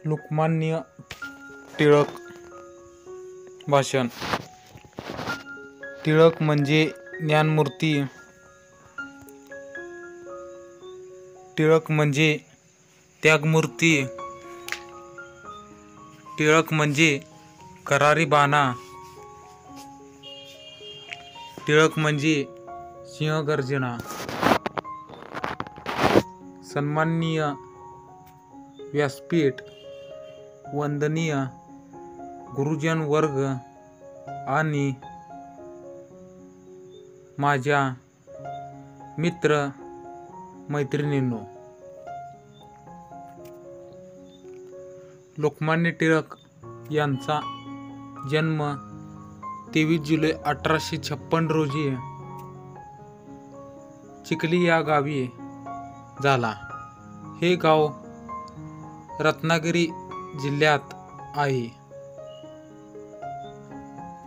लोकमान्य टिळक भाषण. टिळक म्हणजे ज्ञानमूर्ती, टिळक म्हणजे त्यागमूर्ती, टिळक म्हणजे करारी बाणा, टिळक म्हणजे सिंहगर्जना. सन्माननीय व्यासपीठ, वंदनीय गुरुजन वर्ग आणि माझ्या मित्र मैत्रिणींनो, लोकमान्य टिळक यांचा जन्म 23 जुलै 1856 रोजी चिखली या गावी झाला. हे गाव रत्नागिरी जिल्ह्यात आहे.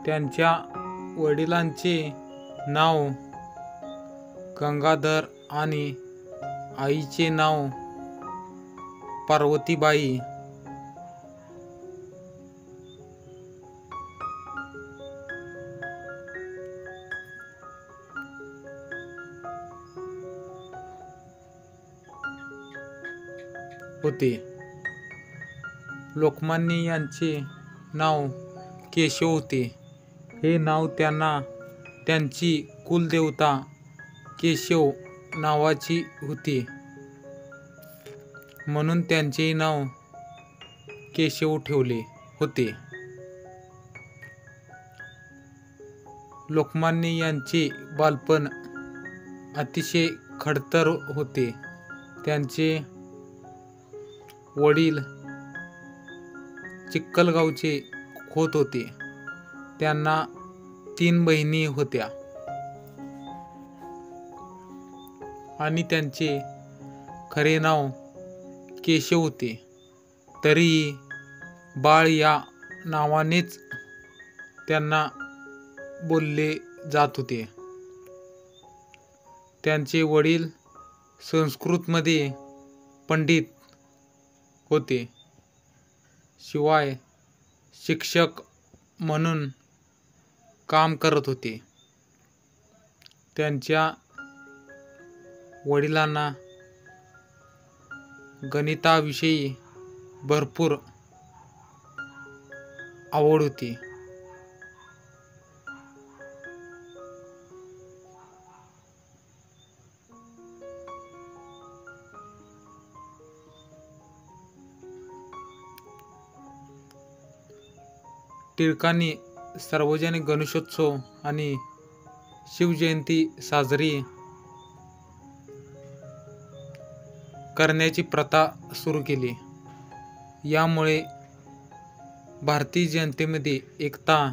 त्यांच्या वडिलांचे नाव गंगाधर आणि आईचे नाव पार्वतीबाई. होते. लोकमान्य यांचे नाव केशव होते. हे नाव त्यांना त्यांची कुलदेवता केशव नावाची होती, म्हणून त्यांचे नाव केशव ठेवले होते. लोकमान्य यांचे बालपण अतिशय खडतर होते. त्यांचे वडील चिखलगावचे खोत होते. त्यांना 3 बहिणी होत्या आणि त्यांचे खरे नाव केशव होते. तरीही बाळ या नावानेच त्यांना बोलले जात होते. त्यांचे वडील संस्कृतमध्ये पंडित होते, शिवाय शिक्षक म्हणून काम करत होते. त्यांच्या वडिलांना गणिताविषयी भरपूर आवड होती. टिळकांनी सार्वजनिक गणेशोत्सव आणि शिवजयंती साजरी करण्याची प्रथा सुरू केली. यामुळे भारतीय जनतेमध्ये एकता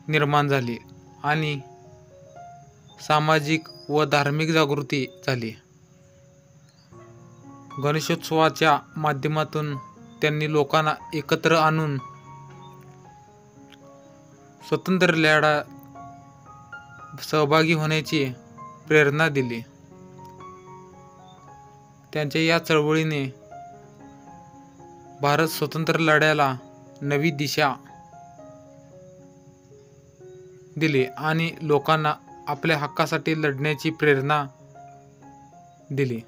निर्माण झाली आणि सामाजिक व धार्मिक जागृती झाली. गणेशोत्सवाच्या माध्यमातून त्यांनी लोकांना एकत्र आणून स्वातंत्र्य लढ्यात सहभागी होण्याची प्रेरणा दिली. त्यांच्या या चळवळीने भारत स्वातंत्र्य लढ्याला नवी दिशा दिली आणि लोकांना आपल्या हक्कासाठी लढण्याची प्रेरणा दिली.